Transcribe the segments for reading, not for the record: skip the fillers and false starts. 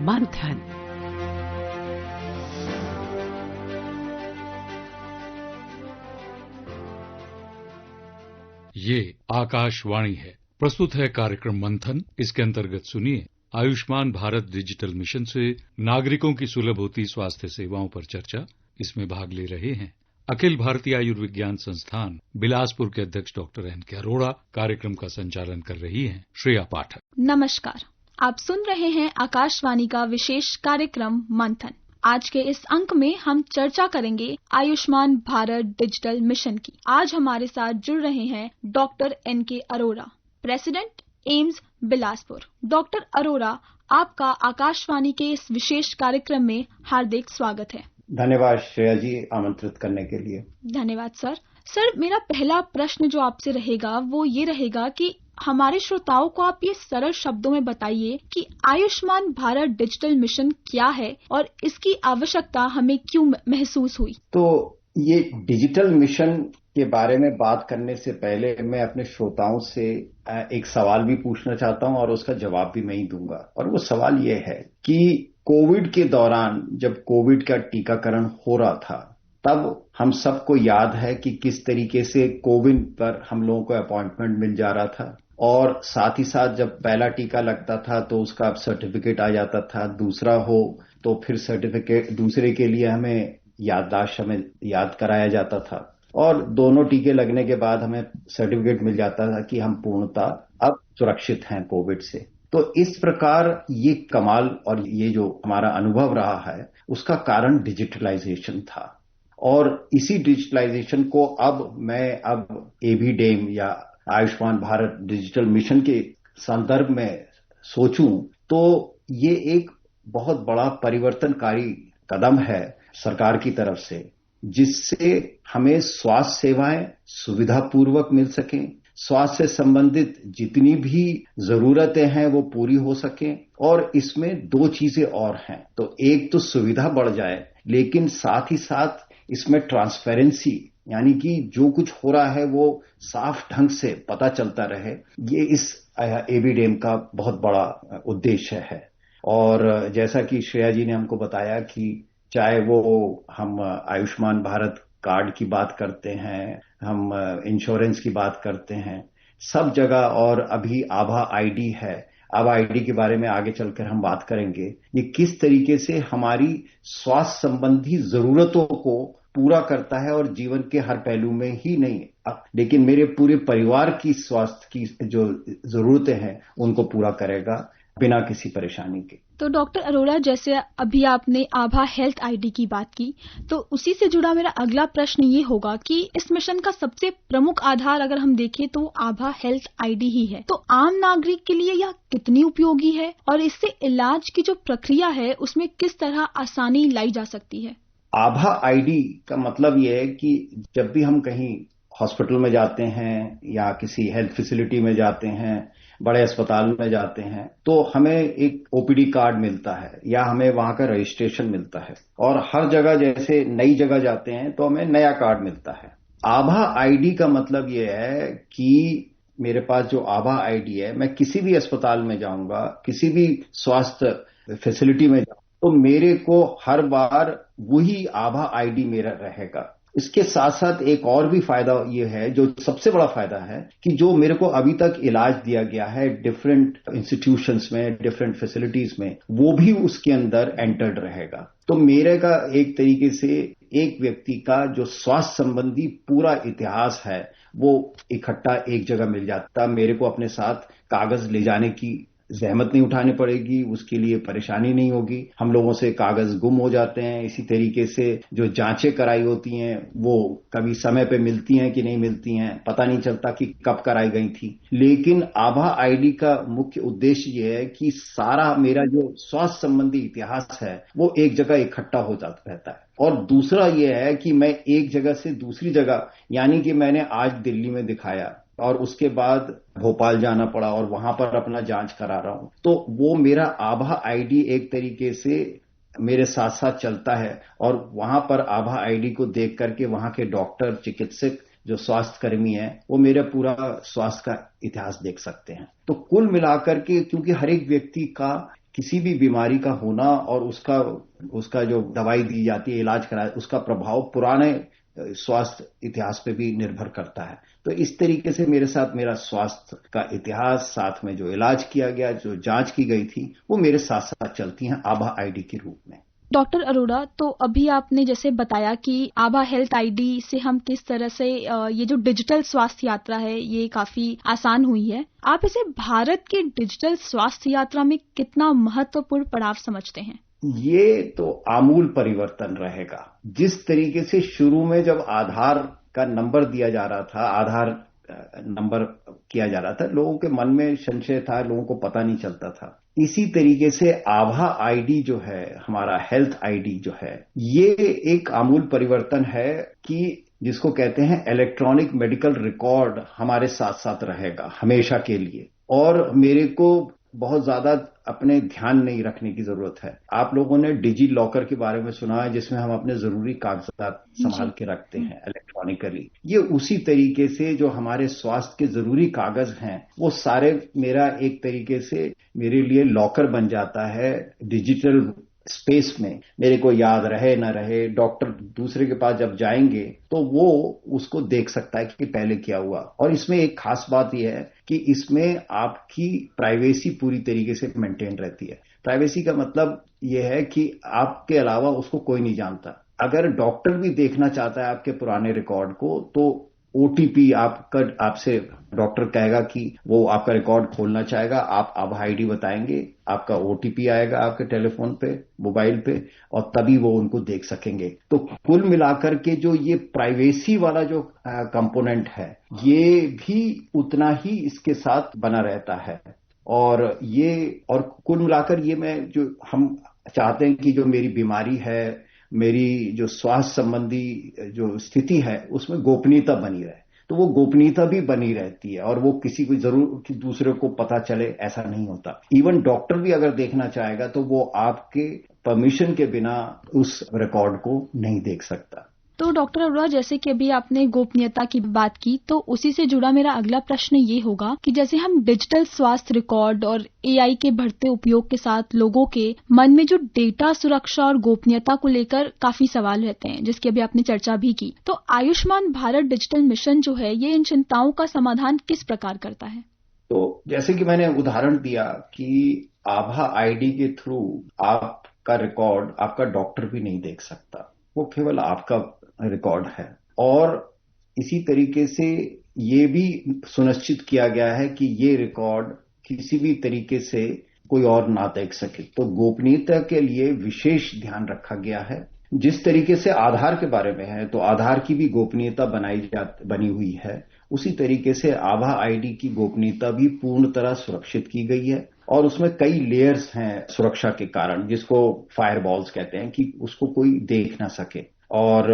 मंथन। ये आकाशवाणी है। प्रस्तुत है कार्यक्रम मंथन। इसके अंतर्गत सुनिए आयुष्मान भारत डिजिटल मिशन से नागरिकों की सुलभ होती स्वास्थ्य सेवाओं पर चर्चा। इसमें भाग ले रहे हैं अखिल भारतीय आयुर्विज्ञान संस्थान बिलासपुर के अध्यक्ष डॉक्टर एन.के. अरोड़ा। कार्यक्रम का संचालन कर रही हैं श्रेया पाठक। नमस्कार, आप सुन रहे हैं आकाशवाणी का विशेष कार्यक्रम मंथन। आज के इस अंक में हम चर्चा करेंगे आयुष्मान भारत डिजिटल मिशन की। आज हमारे साथ जुड़ रहे हैं doctor NK. Arora, president AIIMS Bilaspur. Doctor Arora, आपका आकाशवाणी के इस विशेष कार्यक्रम में हार्दिक स्वागत है। धन्यवाद श्रेया जी, आमंत्रित करने के लिए। धन्यवाद सर। सर, मेरा पहला प्रश्न जो आपसे रहेगा वो ये रहेगा कि हमारे श्रोताओं को आप ये सरल शब्दों में बताइए कि आयुष्मान भारत डिजिटल मिशन क्या है और इसकी आवश्यकता हमें क्यों महसूस हुई। तो ये डिजिटल मिशन के बारे में बात करने से पहले मैं अपने श्रोताओं से एक सवाल भी पूछना चाहता हूं और उसका जवाब भी मैं ही दूंगा। और वो सवाल ये है कि कोविड के दौरान जब कोविड का टीकाकरण हो रहा था, तब हम सबको याद है कि किस तरीके से कोविन पर हम लोगों को अपॉइंटमेंट मिल जा रहा था और साथ ही साथ जब पहला टीका लगता था तो उसका सर्टिफिकेट आ जाता था, दूसरा हो तो फिर सर्टिफिकेट, दूसरे के लिए हमें याददाश्त हमें याद कराया जाता था और दोनों टीके लगने के बाद हमें सर्टिफिकेट मिल जाता था कि हम पूर्णतः अब सुरक्षित हैं कोविड से। तो इस प्रकार ये कमाल और ये जो हमारा अनुभव रहा है उसका कारण डिजिटलाइजेशन था। और इसी डिजिटलाइजेशन को अब एबीडेम या आयुष्मान भारत डिजिटल मिशन के संदर्भ में सोचूं तो ये एक बहुत बड़ा परिवर्तनकारी कदम है सरकार की तरफ से, जिससे हमें स्वास्थ्य सेवाएं सुविधापूर्वक मिल सकें, स्वास्थ्य से संबंधित जितनी भी जरूरतें हैं वो पूरी हो सकें। और इसमें दो चीजें और हैं, तो एक तो सुविधा बढ़ जाए, लेकिन साथ ही साथ इसमें ट्रांसपेरेंसी, यानी कि जो कुछ हो रहा है वो साफ ढंग से पता चलता रहे, ये इस एबीडेम का बहुत बड़ा उद्देश्य है। और जैसा कि श्रेया जी ने हमको बताया कि चाहे वो हम आयुष्मान भारत कार्ड की बात करते हैं, हम इंश्योरेंस की बात करते हैं, सब जगह, और अभी आभा आईडी है, आभा आईडी के बारे में आगे चलकर हम बात करेंगे, ये किस तरीके से हमारी स्वास्थ्य संबंधी जरूरतों को पूरा करता है और जीवन के हर पहलू में ही नहीं लेकिन मेरे पूरे परिवार की स्वास्थ्य की जो जरूरतें हैं उनको पूरा करेगा बिना किसी परेशानी के। तो डॉक्टर अरोड़ा, जैसे अभी आपने आभा हेल्थ आईडी की बात की, तो उसी से जुड़ा मेरा अगला प्रश्न ये होगा कि इस मिशन का सबसे प्रमुख आधार अगर हम देखें तो आभा हेल्थ आईडी ही है। तो आम नागरिक के लिए यह कितनी उपयोगी है और इससे इलाज की जो प्रक्रिया है उसमें किस तरह आसानी लाई जा सकती है? आभा आईडी का मतलब ये है कि जब भी हम कहीं हॉस्पिटल में जाते हैं या किसी हेल्थ फैसिलिटी में जाते हैं, बड़े अस्पताल में जाते हैं, तो हमें एक ओपीडी कार्ड मिलता है या हमें वहां का रजिस्ट्रेशन मिलता है। और हर जगह जैसे नई जगह जाते हैं तो हमें नया कार्ड मिलता है। आभा आईडी का मतलब ये है कि मेरे पास जो आभा आईडी है, मैं किसी भी अस्पताल में जाऊंगा, किसी भी स्वास्थ्य फैसिलिटी में जाऊंगा, तो मेरे को हर बार वही आभा आईडी मेरा रहेगा। इसके साथ साथ एक और भी फायदा ये है, जो सबसे बड़ा फायदा है, कि जो मेरे को अभी तक इलाज दिया गया है डिफरेंट इंस्टीट्यूशंस में, डिफरेंट फैसिलिटीज में, वो भी उसके अंदर एंटर्ड रहेगा। तो मेरे का एक तरीके से एक व्यक्ति का जो स्वास्थ्य संबंधी पूरा इतिहास है वो इकट्ठा एक जगह मिल जाता। मेरे को अपने साथ कागज ले जाने की जहमत नहीं उठानी पड़ेगी, उसके लिए परेशानी नहीं होगी। हम लोगों से कागज गुम हो जाते हैं। इसी तरीके से जो जांचें कराई होती हैं वो कभी समय पे मिलती हैं कि नहीं मिलती हैं, पता नहीं चलता कि कब कराई गई थी। लेकिन आभा आईडी का मुख्य उद्देश्य ये है कि सारा मेरा जो स्वास्थ्य संबंधी इतिहास है वो एक जगह इकट्ठा हो जाता रहता है। और दूसरा ये है कि मैं एक जगह से दूसरी जगह, यानी कि मैंने आज दिल्ली में दिखाया और उसके बाद भोपाल जाना पड़ा और वहां पर अपना जांच करा रहा हूं, तो वो मेरा आभा आईडी एक तरीके से मेरे साथ साथ चलता है। और वहां पर आभा आईडी को देख करके वहां के डॉक्टर, चिकित्सक, जो स्वास्थ्य कर्मी है, वो मेरा पूरा स्वास्थ्य का इतिहास देख सकते हैं। तो कुल मिलाकर के, क्योंकि हर एक व्यक्ति का किसी भी बीमारी का होना और उसका जो दवाई दी जाती है, इलाज कराया, उसका प्रभाव पुराने स्वास्थ्य इतिहास पे भी निर्भर करता है। तो इस तरीके से मेरे साथ मेरा स्वास्थ्य का इतिहास, साथ में जो इलाज किया गया, जो जांच की गई थी, वो मेरे साथ साथ चलती हैं आभा आईडी के रूप में। डॉक्टर अरोड़ा, तो अभी आपने जैसे बताया कि आभा हेल्थ आईडी से हम किस तरह से ये जो डिजिटल स्वास्थ्य यात्रा है ये काफी आसान हुई है। आप इसे भारत की डिजिटल स्वास्थ्य यात्रा में कितना महत्वपूर्ण पड़ाव समझते हैं? ये तो आमूल परिवर्तन रहेगा। जिस तरीके से शुरू में जब आधार का नंबर दिया जा रहा था, आधार नंबर किया जा रहा था, लोगों के मन में संशय था, लोगों को पता नहीं चलता था। इसी तरीके से आभा आईडी जो है, हमारा हेल्थ आईडी जो है, ये एक आमूल परिवर्तन है कि जिसको कहते हैं इलेक्ट्रॉनिक मेडिकल रिकॉर्ड हमारे साथ साथ रहेगा हमेशा के लिए। और मेरे को बहुत ज्यादा अपने ध्यान नहीं रखने की जरूरत है। आप लोगों ने डिजी लॉकर के बारे में सुना है, जिसमें हम अपने जरूरी कागजात संभाल के रखते हैं इलेक्ट्रॉनिकली। ये उसी तरीके से जो हमारे स्वास्थ्य के जरूरी कागज हैं, वो सारे मेरा एक तरीके से मेरे लिए लॉकर बन जाता है डिजिटल स्पेस में। मेरे को याद रहे न रहे, डॉक्टर दूसरे के पास जब जाएंगे तो वो उसको देख सकता है कि पहले क्या हुआ। और इसमें एक खास बात यह है कि इसमें आपकी प्राइवेसी पूरी तरीके से मेंटेन रहती है। प्राइवेसी का मतलब यह है कि आपके अलावा उसको कोई नहीं जानता। अगर डॉक्टर भी देखना चाहता है आपके पुराने रिकॉर्ड को, तो ओटीपी आपसे डॉक्टर कहेगा कि वो आपका रिकॉर्ड खोलना चाहेगा, आप आभा आईडी बताएंगे, आपका ओटीपी आएगा आपके टेलीफोन पे, मोबाइल पे, और तभी वो उनको देख सकेंगे। तो कुल मिलाकर के जो ये प्राइवेसी वाला जो कंपोनेंट है, ये भी उतना ही इसके साथ बना रहता है। और कुल मिलाकर ये हम चाहते हैं कि जो मेरी बीमारी है, मेरी जो स्वास्थ्य संबंधी जो स्थिति है, उसमें गोपनीयता बनी रहे। तो वो गोपनीयता भी बनी रहती है और वो किसी को जरूर कि दूसरे को पता चले, ऐसा नहीं होता। इवन डॉक्टर भी अगर देखना चाहेगा तो वो आपके परमिशन के बिना उस रिकॉर्ड को नहीं देख सकता। तो डॉक्टर अरोड़ा, जैसे कि अभी आपने गोपनीयता की बात की, तो उसी से जुड़ा मेरा अगला प्रश्न ये होगा कि जैसे हम डिजिटल स्वास्थ्य रिकॉर्ड और एआई के बढ़ते उपयोग के साथ लोगों के मन में जो डेटा सुरक्षा और गोपनीयता को लेकर काफी सवाल रहते हैं, जिसकी अभी आपने चर्चा भी की, तो आयुष्मान भारत डिजिटल मिशन जो है ये इन चिंताओं का समाधान किस प्रकार करता है? तो जैसे कि मैंने उदाहरण दिया कि आभा आईडी के थ्रू आपका रिकॉर्ड आपका डॉक्टर भी नहीं देख सकता, वो केवल आपका रिकॉर्ड है। और इसी तरीके से ये भी सुनिश्चित किया गया है कि ये रिकॉर्ड किसी भी तरीके से कोई और ना देख सके। तो गोपनीयता के लिए विशेष ध्यान रखा गया है। जिस तरीके से आधार के बारे में है, तो आधार की भी गोपनीयता बनी हुई है, उसी तरीके से आभा आईडी की गोपनीयता भी पूर्ण तरह सुरक्षित की गई है। और उसमें कई लेयर्स हैं सुरक्षा के कारण, जिसको फायरवॉल्स कहते हैं, कि उसको कोई देख ना सके। और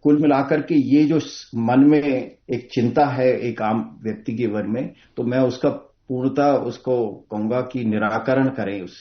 कुल मिलाकर के ये जो मन में एक चिंता है एक आम व्यक्ति के मन में, तो मैं उसका पूर्णतः उसको कहूंगा कि निराकरण करें उस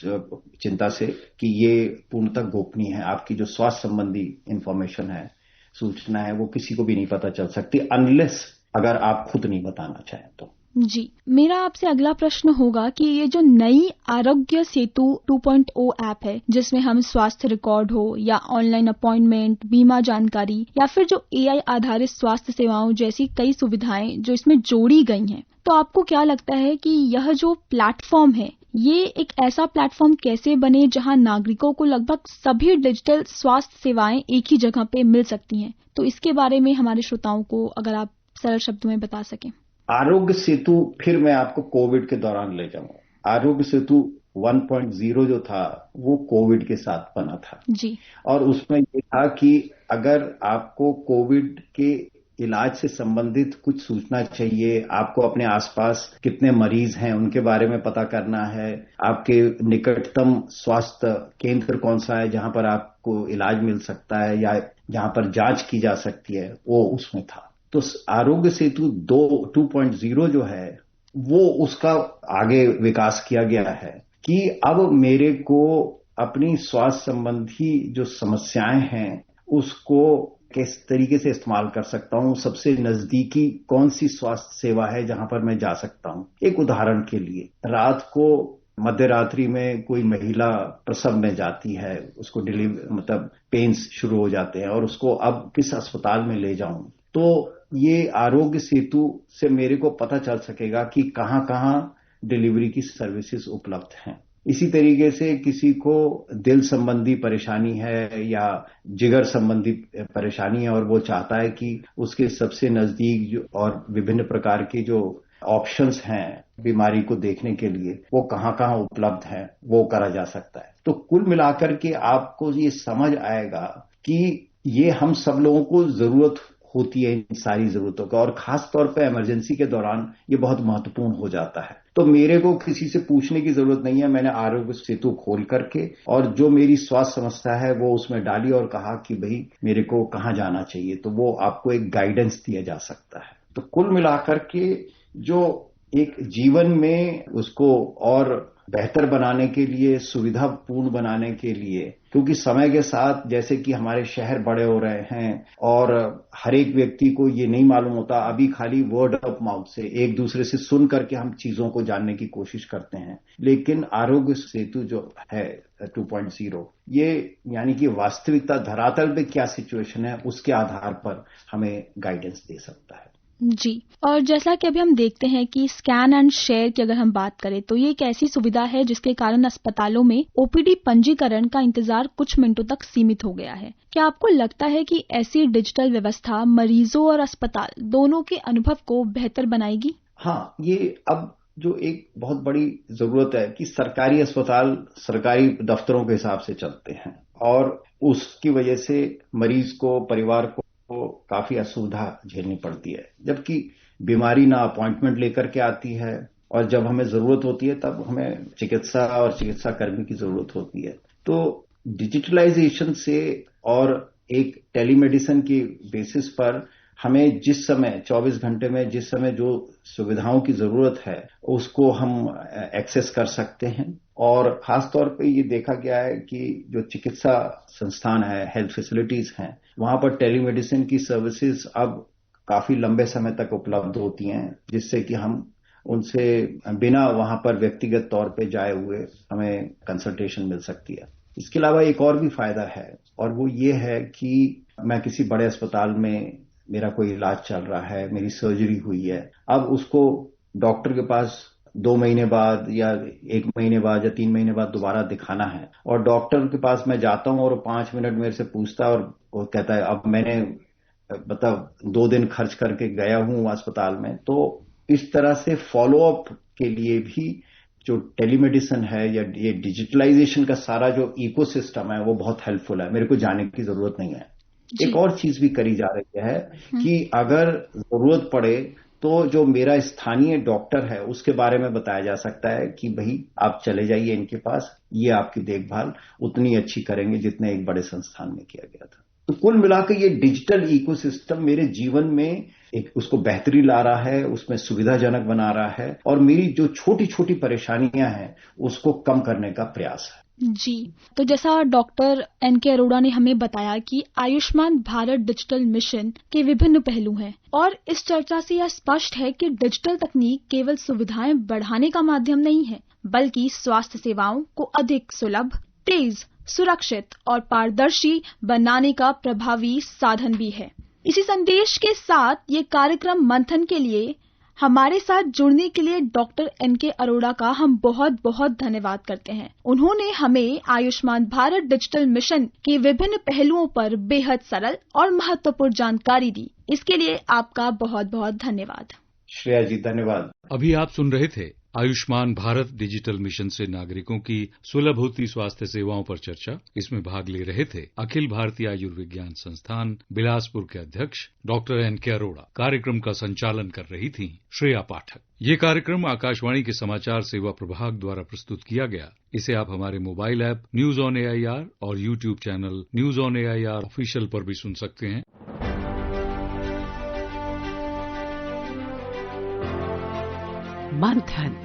चिंता से, कि ये पूर्णतः गोपनीय है। आपकी जो स्वास्थ्य संबंधी इंफॉर्मेशन है, सूचना है, वो किसी को भी नहीं पता चल सकती, अनलेस अगर आप खुद नहीं बताना चाहें तो। जी, मेरा आपसे अगला प्रश्न होगा कि ये जो नई आरोग्य सेतु 2.0 ऐप है, जिसमें हम स्वास्थ्य रिकॉर्ड हो या ऑनलाइन अपॉइंटमेंट, बीमा जानकारी या फिर जो एआई आधारित स्वास्थ्य सेवाओं जैसी कई सुविधाएं जो इसमें जोड़ी गई हैं, तो आपको क्या लगता है कि यह जो प्लेटफॉर्म है, ये एक ऐसा प्लेटफॉर्म कैसे बने जहां नागरिकों को लगभग सभी डिजिटल स्वास्थ्य सेवाएं एक ही जगह पे मिल सकती हैं? तो इसके बारे में हमारे श्रोताओं को अगर आप सरल शब्दों में बता सकें। आरोग्य सेतु, फिर मैं आपको कोविड के दौरान ले जाऊंगा। आरोग्य सेतु 1.0 जो था वो कोविड के साथ बना था जी। और उसमें ये था कि अगर आपको कोविड के इलाज से संबंधित कुछ सूचना चाहिए, आपको अपने आसपास कितने मरीज हैं उनके बारे में पता करना है, आपके निकटतम स्वास्थ्य केंद्र कौन सा है जहां पर आपको इलाज मिल सकता है या जहां पर जांच की जा सकती है, वो उसमें था। तो आरोग्य सेतु 2.0 जो है वो उसका आगे विकास किया गया है कि अब मेरे को अपनी स्वास्थ्य संबंधी जो समस्याएं हैं उसको किस तरीके से इस्तेमाल कर सकता हूं, सबसे नजदीकी कौन सी स्वास्थ्य सेवा है जहां पर मैं जा सकता हूं। एक उदाहरण के लिए, रात को मध्य रात्रि में कोई महिला प्रसव में जाती है, उसको मतलब पेन्स शुरू हो जाते हैं और उसको अब किस अस्पताल में ले जाऊं, तो ये आरोग्य सेतु से मेरे को पता चल सकेगा कि कहां कहां डिलीवरी की सर्विसेज उपलब्ध हैं। इसी तरीके से किसी को दिल संबंधी परेशानी है या जिगर संबंधी परेशानी है और वो चाहता है कि उसके सबसे नजदीक और विभिन्न प्रकार के जो ऑप्शंस हैं बीमारी को देखने के लिए वो कहां कहां उपलब्ध हैं, वो करा जा सकता है। तो कुल मिलाकर के आपको ये समझ आएगा कि ये हम सब लोगों को जरूरत होती है इन सारी जरूरतों का, और खास तौर पे इमरजेंसी के दौरान ये बहुत महत्वपूर्ण हो जाता है। तो मेरे को किसी से पूछने की जरूरत नहीं है, मैंने आरोग्य सेतु खोल करके और जो मेरी स्वास्थ्य समस्या है वो उसमें डाली और कहा कि भाई मेरे को कहाँ जाना चाहिए, तो वो आपको एक गाइडेंस दिया जा सकता है। तो कुल मिलाकर के जो एक जीवन में उसको और बेहतर बनाने के लिए, सुविधापूर्ण बनाने के लिए, क्योंकि समय के साथ जैसे कि हमारे शहर बड़े हो रहे हैं और हर एक व्यक्ति को ये नहीं मालूम होता, अभी खाली वर्ड ऑफ माउथ से एक दूसरे से सुन करके हम चीजों को जानने की कोशिश करते हैं, लेकिन आरोग्य सेतु जो है 2.0 ये यानी कि वास्तविकता धरातल पे क्या सिचुएशन है उसके आधार पर हमें गाइडेंस दे सकता है। जी, और जैसा कि अभी हम देखते हैं कि स्कैन एंड शेयर की अगर हम बात करें तो ये एक ऐसी सुविधा है जिसके कारण अस्पतालों में ओपीडी पंजीकरण का इंतजार कुछ मिनटों तक सीमित हो गया है। क्या आपको लगता है कि ऐसी डिजिटल व्यवस्था मरीजों और अस्पताल दोनों के अनुभव को बेहतर बनाएगी? हाँ, ये अब जो एक बहुत बड़ी जरूरत है कि सरकारी अस्पताल सरकारी दफ्तरों के हिसाब से चलते हैं और उसकी वजह से मरीज को, परिवार को काफी असुविधा झेलनी पड़ती है, जबकि बीमारी ना अपॉइंटमेंट लेकर के आती है और जब हमें जरूरत होती है तब हमें चिकित्सा और चिकित्सा कर्मी की जरूरत होती है। तो डिजिटलाइजेशन से और एक टेलीमेडिसिन की बेसिस पर हमें जिस समय 24 घंटे में जिस समय जो सुविधाओं की जरूरत है उसको हम एक्सेस कर सकते हैं। और खास तौर पे ये देखा गया है कि जो चिकित्सा संस्थान है, हेल्थ फैसिलिटीज हैं, वहां पर टेलीमेडिसिन की सर्विसेज अब काफी लंबे समय तक उपलब्ध होती हैं, जिससे कि हम उनसे बिना वहां पर व्यक्तिगत तौर पे जाए हुए हमें कंसल्टेशन मिल सकती है। इसके अलावा एक और भी फायदा है और वो ये है कि मैं किसी बड़े अस्पताल में मेरा कोई इलाज चल रहा है, मेरी सर्जरी हुई है, अब उसको डॉक्टर के पास 2 महीने बाद या 1 महीने बाद या 3 महीने बाद दोबारा दिखाना है और डॉक्टर के पास मैं जाता हूं और 5 मिनट मेरे से पूछता है और वो कहता है अब मैंने मतलब 2 दिन खर्च करके गया हूं अस्पताल में। तो इस तरह से फॉलो अप के लिए भी जो टेलीमेडिसिन है या ये डिजिटलाइजेशन का सारा जो इकोसिस्टम है वो बहुत हेल्पफुल है, मेरे को जाने की जरूरत नहीं है। एक और चीज भी करी जा रही है कि अगर जरूरत पड़े तो जो मेरा स्थानीय डॉक्टर है उसके बारे में बताया जा सकता है कि भाई आप चले जाइए इनके पास, ये आपकी देखभाल उतनी अच्छी करेंगे जितने एक बड़े संस्थान में किया गया था। तो कुल मिलाकर ये डिजिटल इकोसिस्टम मेरे जीवन में एक उसको बेहतरी ला रहा है, उसमें सुविधाजनक बना रहा है और मेरी जो छोटी छोटी परेशानियां हैं उसको कम करने का प्रयास है। जी, तो जैसा डॉक्टर एनके अरोड़ा ने हमें बताया कि आयुष्मान भारत डिजिटल मिशन के विभिन्न पहलू हैं और इस चर्चा से यह स्पष्ट है कि डिजिटल तकनीक केवल सुविधाएं बढ़ाने का माध्यम नहीं है, बल्कि स्वास्थ्य सेवाओं को अधिक सुलभ, तेज, सुरक्षित और पारदर्शी बनाने का प्रभावी साधन भी है। इसी संदेश के साथ ये कार्यक्रम मंथन के लिए हमारे साथ जुड़ने के लिए डॉक्टर एनके अरोड़ा का हम बहुत बहुत धन्यवाद करते हैं। उन्होंने हमें आयुष्मान भारत डिजिटल मिशन के विभिन्न पहलुओं पर बेहद सरल और महत्वपूर्ण जानकारी दी। इसके लिए आपका बहुत बहुत धन्यवाद। श्रेया जी, धन्यवाद। अभी आप सुन रहे थे आयुष्मान भारत डिजिटल मिशन से नागरिकों की सुलभ होती स्वास्थ्य सेवाओं पर चर्चा। इसमें भाग ले रहे थे अखिल भारतीय आयुर्विज्ञान संस्थान बिलासपुर के अध्यक्ष डॉक्टर एनके अरोड़ा। कार्यक्रम का संचालन कर रही थी श्रेया पाठक। ये कार्यक्रम आकाशवाणी के समाचार सेवा प्रभाग द्वारा प्रस्तुत किया गया। इसे आप हमारे mobile app news on AIR और YouTube channel news on AIR official पर भी सुन सकते हैं। मंथन